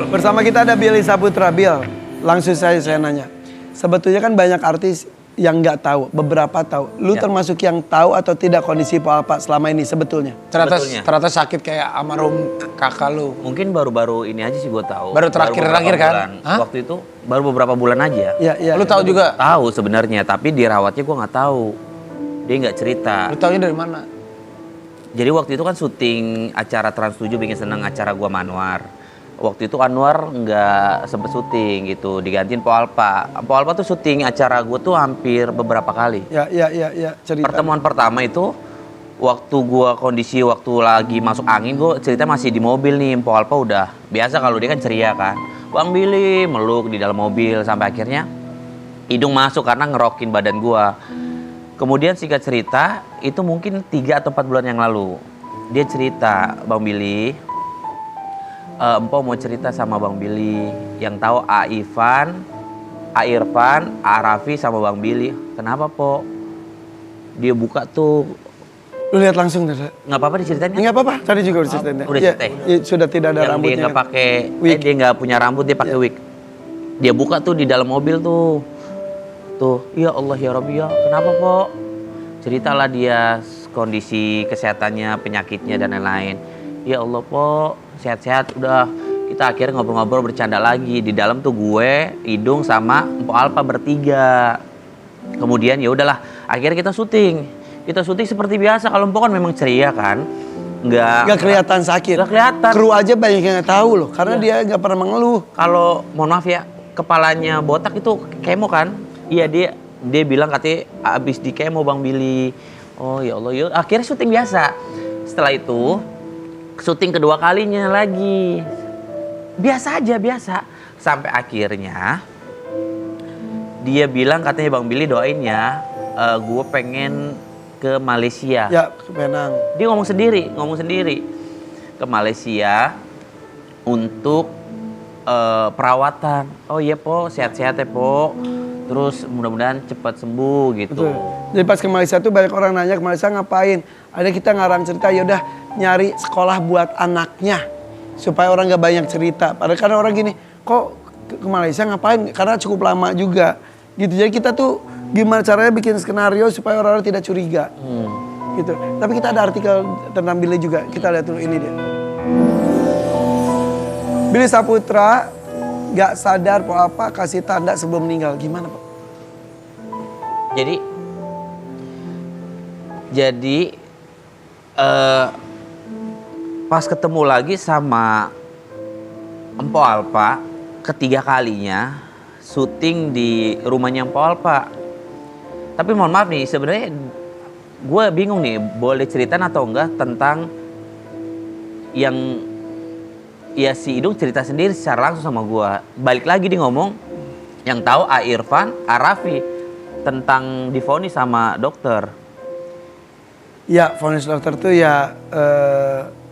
Bersama kita ada Billy Saputra. Bill, langsung saya nanya. Sebetulnya kan banyak artis yang nggak tahu, beberapa tahu. Lu termasuk yang tahu atau tidak kondisi Po Alpa selama ini sebetulnya? Ternyata sakit kayak almarhum kakak lu. Mungkin baru-baru ini aja sih gue tahu. Baru terakhir kan? Waktu itu baru beberapa bulan aja. Iya. Lu tahu juga? Tahu sebenarnya, tapi dirawatnya gue nggak tahu. Dia nggak cerita. Lu taunya dari mana? Jadi waktu itu kan syuting acara Trans 7 Bikin Seneng acara gua sama Anwar. Waktu itu Anwar nggak sempet syuting gitu, digantiin Po Alpa. Po Alpa tuh syuting acara gua tuh hampir beberapa kali. Iya, cerita. Pertemuan pertama itu waktu gua kondisi waktu lagi masuk angin, gua cerita masih di mobil nih. Po Alpa udah biasa kalau dia kan ceria kan. Bang Billy meluk di dalam mobil sampai akhirnya hidung masuk karena ngerokin badan gua. Kemudian singkat cerita, itu mungkin 3 atau 4 bulan yang lalu. Dia cerita, Bang Billy, Empo mau cerita sama Bang Billy. Yang tahu A Irfan, A Raffi sama Bang Billy. Kenapa, Po? Dia buka tuh. Lu lihat langsung dah. Nggak apa-apa diceritain kan? Nggak apa-apa, tadi juga udah ceritain. Udah ceritain. Ya, sudah tidak ada yang rambutnya. Dia nggak pakai, dia nggak punya rambut, dia pakai wig. Dia buka tuh di dalam mobil tuh. Tuh, ya Allah ya Rabbi ya, kenapa Po? Ceritalah dia kondisi kesehatannya, penyakitnya dan lain-lain. Ya Allah Po, sehat-sehat. Udah kita akhirnya ngobrol-ngobrol bercanda lagi. Di dalam tuh gue, Idung sama Po Alpa bertiga. Kemudian ya udahlah, akhirnya kita syuting. Kita syuting seperti biasa. Kalau Po kan memang ceria kan. Nggak kelihatan sakit. Nggak kelihatan. Kru aja banyak yang nggak tahu loh, karena dia nggak pernah mengeluh. Kalau mohon maaf ya, kepalanya botak itu kemo kan? Iya dia bilang katanya abis di kemo Bang Billy. Oh ya Allah, yuk. Akhirnya syuting biasa. Setelah itu syuting kedua kalinya lagi. Biasa aja, biasa. Sampai akhirnya dia bilang katanya Bang Billy doain ya, gue pengen ke Malaysia. Ya, ke Penang. Dia ngomong sendiri. Ke Malaysia untuk perawatan. Oh iya Po, sehat-sehat ya Po. Terus mudah-mudahan cepat sembuh gitu. Betul. Jadi pas ke Malaysia tuh banyak orang nanya ke Malaysia ngapain. Ada kita ngarang cerita, yaudah nyari sekolah buat anaknya. Supaya orang gak banyak cerita. Padahal karena orang gini, kok ke Malaysia ngapain? Karena cukup lama juga. Gitu. Jadi kita tuh gimana caranya bikin skenario supaya orang-orang tidak curiga. Gitu. Tapi kita ada artikel tentang Billy juga. Kita lihat dulu ini dia. Billy Saputra gak sadar Po Alpa kasih tanda sebelum meninggal. Gimana Pak? Jadi pas ketemu lagi sama Empo Alpa ketiga kalinya syuting di rumahnya Empo Alpa. Tapi mohon maaf nih, sebenarnya gue bingung nih boleh ceritain atau enggak tentang yang ya si Idung cerita sendiri secara langsung sama gue. Balik lagi dia ngomong yang tahu A Irfan, A Raffi tentang divonis sama dokter. Ya, vonis dokter tuh ya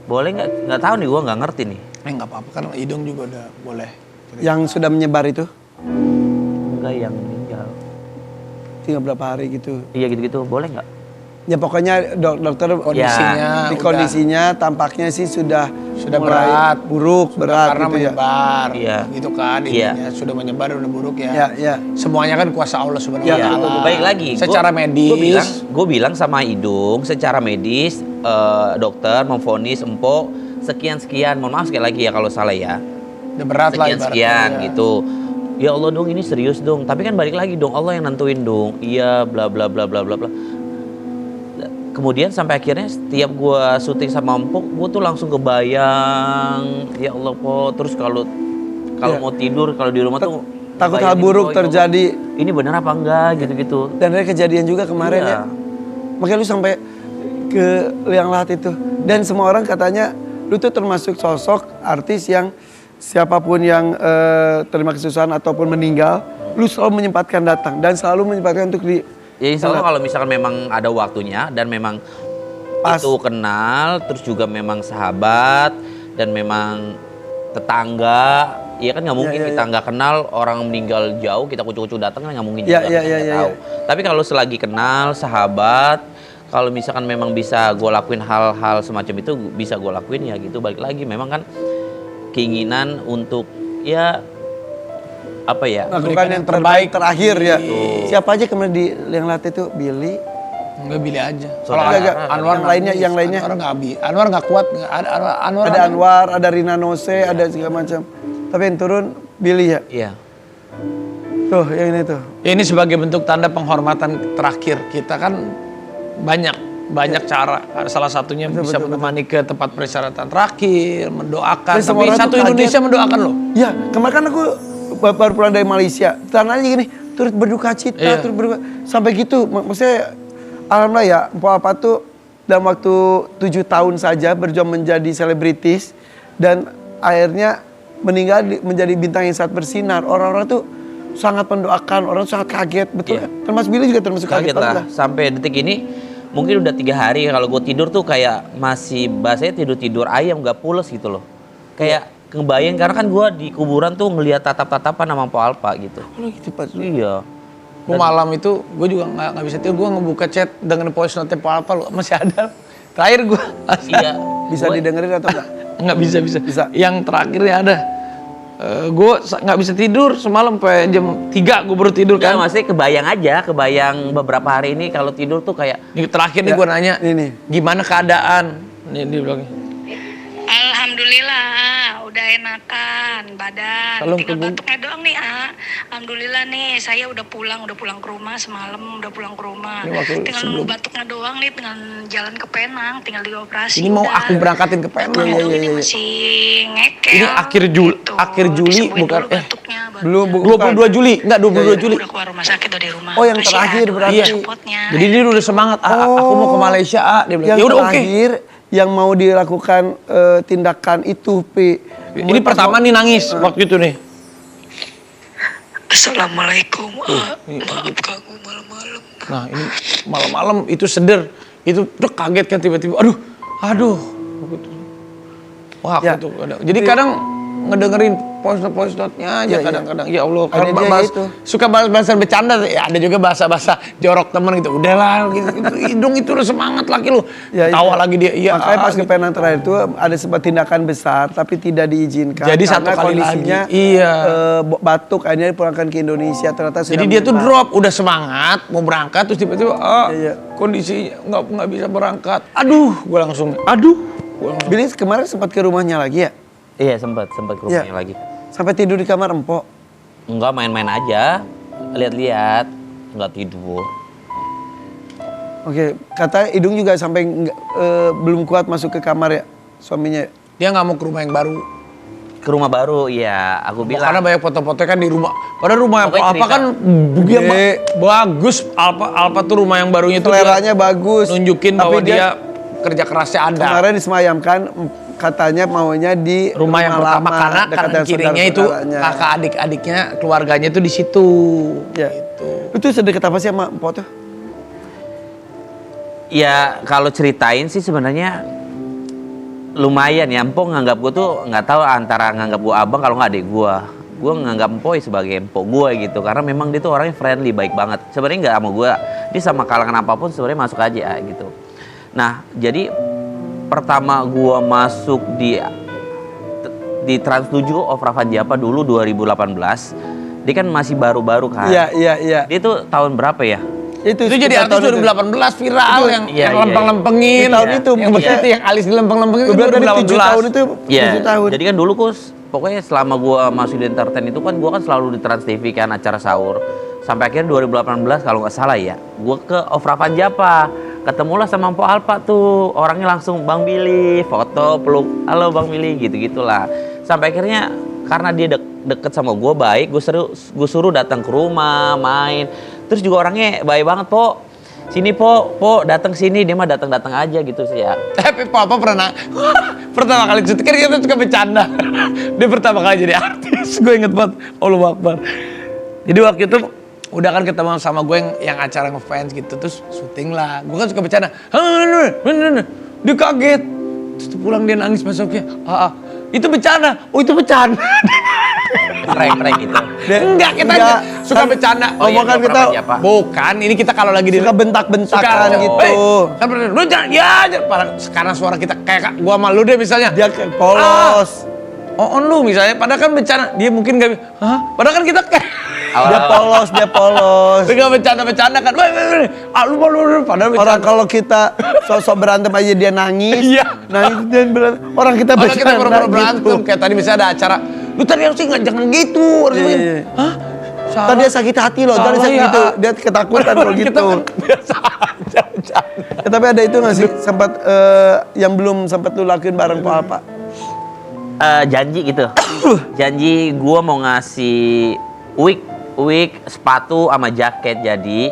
boleh nggak tahu nih, gue nggak ngerti nih. Nggak apa-apa kan Idung juga udah boleh. yang sudah menyebar itu. Enggak, yang meninggal. Tinggal berapa hari gitu. Iya gitu-gitu, boleh nggak? Ya pokoknya dokter Kondisinya di kondisinya tampaknya sih sudah berat, buruk, berat karena gitu menyebar, Iya. gitu kan, Iya. ininya sudah menyebar, udah buruk ya. Ya. Semuanya kan kuasa Allah Subhanahu wa Iya, Ta'ala. baik lagi. Secara medis, Gue bilang sama Idung, secara medis dokter memvonis Empo sekian. Mohon maaf sekali lagi ya kalau salah ya. udah berat lah Sekian ibaratnya. gitu. Ya Allah dong, ini serius dong. Tapi kan balik lagi dong, Allah yang nentuin dong. Iya, bla bla bla bla bla bla. Kemudian sampai akhirnya setiap gue syuting sama Empo, gue tuh langsung kebayang, ya Allah Po. Terus kalau mau tidur, kalau di rumah tuh takut hal buruk terjadi. Ini benar apa enggak gitu-gitu. Dan ada kejadian juga kemarin Iya. ya. Makanya lu sampai ke Liang Lahat itu. Dan semua orang katanya lu tuh termasuk sosok artis yang siapapun yang terima kesusahan ataupun meninggal, lu selalu menyempatkan datang dan selalu menyempatkan untuk di. Ya insya Allah kalau misalkan memang ada waktunya dan memang Pas. itu kenal, terus juga memang sahabat dan memang tetangga, ya kan nggak mungkin Iya. kita nggak kenal orang meninggal jauh kita kucu-kucu datang kan nggak mungkin Iya, juga, iya, kita iya, nggak iya, tahu. Tapi kalau selagi kenal sahabat, kalau misalkan memang bisa gue lakuin hal-hal semacam itu bisa gue lakuin ya gitu. Balik lagi memang kan keinginan untuk ya apa ya? Lakukan yang terbaik terakhir ya. Siapa aja kemarin yang latih itu Billy? Enggak Billy aja. Saudara. Anwar yang lainnya. Anwar nggak kuat. Anwar Ada Anwar, ada Rina Nose, ada segala macam. Tapi yang turun Billy ya. Iya. Tuh, yang ini tuh. Ya, ini sebagai bentuk tanda penghormatan terakhir kita kan banyak cara. Salah satunya bisa menemani ke tempat persyaratan terakhir, mendoakan. Dan semua Tapi orang satu tuh kaget. Indonesia mendoakan loh. Ya, kemarin kan aku baru pulang dari Malaysia. Tanahnya gini, turut berduka cita, Iya. turut berduka. Sampai gitu, maksudnya alhamdulillah ya, Mpok Alpa tuh dalam waktu 7 tahun saja berjuang menjadi selebritis dan akhirnya meninggal menjadi bintang yang sangat bersinar. Orang-orang tuh sangat mendoakan, orang sangat kaget, betul Iya. kan? Termasuk Billy juga termasuk kaget, Kaget lah. banget lah. Sampai detik ini mungkin udah 3 hari kalau gue tidur tuh kayak masih bahasanya tidur ayam nggak pules gitu loh. Kayak ngebayang karena kan gue di kuburan tuh ngelihat tatap-tatapan sama Mpok Alpa gitu. Oh gitu Pak. Iya. Gue malam itu gue juga nggak bisa tidur. Gue ngebuka chat dengan voice note apa lo masih ada. Terakhir gue Iya. Bisa didengerin atau enggak? nggak bisa. Bisa. Yang terakhirnya ada. Gue nggak bisa tidur semalam sampai jam 3 gue baru tidur Kan kan. maksudnya kebayang beberapa hari ini kalau tidur tuh kayak Ini terakhir nih gue nanya, ini. gimana keadaan? Nih dia bilang. Alhamdulillah, udah enakan badan. Salam Tinggal ke Bu. batuknya doang nih, Alhamdulillah nih, saya udah pulang ke rumah semalam, udah pulang ke rumah. Ini waktu Tinggal nunggu batuknya doang nih, tinggal jalan ke Penang, tinggal dioperasi. Ini mau udah. aku berangkatin ke Penang. Kalau ini masih ngekel. Ini akhir Juli Disembuhin bukan dulu batuknya, baru. Belum, bukan. 22 Juli, enggak 22 Juli. Udah keluar rumah sakit, udah di rumah. Oh, yang Masih terakhir ada berarti. support-nya. Jadi dia udah semangat. Aku mau ke Malaysia, dia bilang. Yang Ya udah oke. terakhir yang mau dilakukan tindakan itu, Pi. Ini pertama nih nangis waktu itu nih. Assalamualaikum, maaf ganggu malam-malam. Nah ini malam-malam itu seder, itu udah kaget kan tiba-tiba, aduh. Wah aku Ya. tuh kadang. Jadi kadang ngedengerin voice note-nya aja Iya, iya. kadang-kadang. Ya Allah, Ada kalau dia bahas, gitu. suka bahas-bahasa bercanda, ya ada juga bahasa-bahasa jorok temen gitu. Udahlah gitu. Hidung itu udah semangat laki lu. Ya, Tawa itu. lagi dia. Iya. Makanya pas ke gitu. Penang terakhir itu ada sebuah tindakan besar tapi tidak diizinkan. Jadi karena satu kali kondisinya lagi. Iya. batuk akhirnya dipulangkan ke Indonesia ternyata sudah Jadi dia tuh menyebar. drop, udah semangat mau berangkat terus tiba-tiba Iya. kondisinya nggak bisa berangkat. Aduh, gue langsung. Billy kemarin sempat ke rumahnya lagi ya? iya sempat ke rumahnya Iya. lagi. Sampai tidur di kamar empok. Enggak main-main aja, lihat-lihat, enggak tidur. Oke, kata Idung juga sampai belum kuat masuk ke kamar ya suaminya. Dia nggak mau ke rumah yang baru. Ke rumah baru, iya aku bilang. Karena banyak foto-foto kan di rumah. Padahal rumah Pokoknya Alpa cerita. kan dia Gede. bagus. Alpa tuh rumah yang barunya tuh Seleranya bagus. nunjukin Tapi bahwa dia kerja kerasnya ada. kemarin disemayamkan katanya maunya di Rumah yang pertama lama, karena dekat kanan dengan kirinya itu saudara-saudaranya. kakak adik-adiknya keluarganya tuh di situ. Ya. Gitu. Itu sedekat apa sih sama empok tuh? Ya kalau ceritain sih sebenarnya lumayan ya. Empok nganggap gue tuh nggak tahu antara nganggap gue abang kalau nggak adik gue. Gue nganggap Empoy sebagai empok gue gitu karena memang dia tuh orangnya friendly, baik banget. Sebenarnya nggak sama gue, dia sama kalangan apapun sebenarnya masuk aja gitu. Nah jadi pertama gue masuk di Trans 7 of Ravan Japa dulu 2018. Dia kan masih baru-baru kan. Iya. Dia tuh tahun berapa ya? Itu jadi sekitar artis tahun itu. 2018 viral Itu, yang iya, lempeng-lempengin. Di tahun itu, yang maksudnya- begitu yang alis dilempeng-lempengin Gue itu bilang dari 7 2018. tahun itu, Iya. 7 tahun. Jadi kan dulu pokoknya selama gua masuk di entertain itu kan gua kan selalu di Trans TV kan acara sahur. Sampai akhirnya 2018 kalau nggak salah ya, gua ke Of Ravan Japa. Ketemulah sama Mpok Alpa tuh. Orangnya langsung Bang Billy, foto, peluk, halo Bang Billy gitu-gitulah. Sampai akhirnya karena dia deket sama gua baik, gua suruh datang ke rumah, main. Terus juga orangnya baik banget, Po. Sini po datang sini, dia mah datang aja gitu sih ya. Tapi Papa pertama kali syuting kan kita suka bercanda. Dia pertama kali jadi artis, gue inget banget. Allahu Akbar. Jadi waktu itu udah kan ketemu sama gue yang acara ngefans gitu, terus syuting lah. Gue kan suka bercanda. Dia kaget. Terus pulang dia nangis masuknya. Itu bercanda. Oh itu bercanda. Prank gitu. Enggak, kita Enggak. suka bercanda. Oh iya, Omongan Of kita Ravan Japa. Bukan, ini kita kalau lagi suka bentak-bentakan gitu. Hey, kan bener, lu jangan, ya, sekarang suara kita kayak gua sama lu deh misalnya. Dia kayak polos. on lu misalnya, padahal kan bercanda, dia mungkin gak, hah? Padahal kan kita kayak Dia polos. Dia gak bercanda kan, lu padahal bercanda. Orang kalau kita sosok berantem aja dia nangis, Iya. nangis dan berantem. Orang kita Padahal kita bercanda pura-pura berantem, gitu. kayak tadi misalnya ada acara, lu tadi harusnya nggak jangan gitu, harusnya, Iya. hah? Tadi dia sakit hati loh, tadi Salah sakit ya. gitu, dia ketakutan kalau Kita gitu. kan biasa aja bercanda. Ya, tapi ada itu nggak sih sempat yang belum sempat lu lakuin bareng Pak Alpa? Janji gitu. Janji gue mau ngasih wig, sepatu sama jaket. Jadi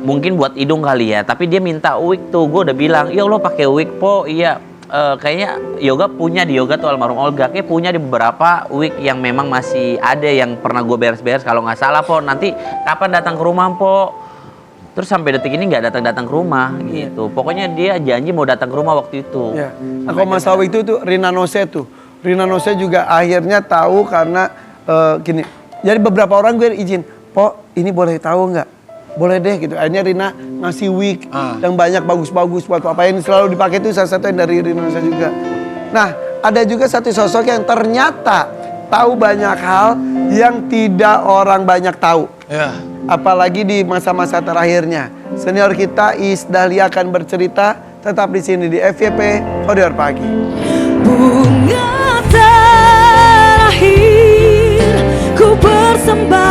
mungkin buat hidung kali ya. Tapi dia minta wig tuh. Gue udah bilang, ya Allah pakai wig po. Iya. Kayaknya Yoga punya di Yoga tuh almarhum Olga. Kayak punya di beberapa wig yang memang masih ada yang pernah gue beres-beres. Kalau nggak salah po. Nanti kapan datang ke rumah po? Terus sampai detik ini nggak datang-datang ke rumah gitu. Pokoknya dia janji mau datang ke rumah waktu itu. Ya. Nah, kalau masalah itu tuh Rina Nose tuh. Rina Nose juga akhirnya tahu karena gini. Jadi beberapa orang gue izin, Po ini boleh tahu nggak? Boleh deh gitu. Akhirnya Rina ngasih wig yang banyak bagus-bagus buat Papa ini selalu dipakai itu salah satu yang dari Rina Nose juga. Nah ada juga satu sosok yang ternyata tahu banyak hal yang tidak orang banyak tahu. Ya. Apalagi di masa-masa terakhirnya. Senior kita Iis Dahlia akan bercerita tetap di sini di FYP Koridor Pagi. Bunga terakhir ku persembahkan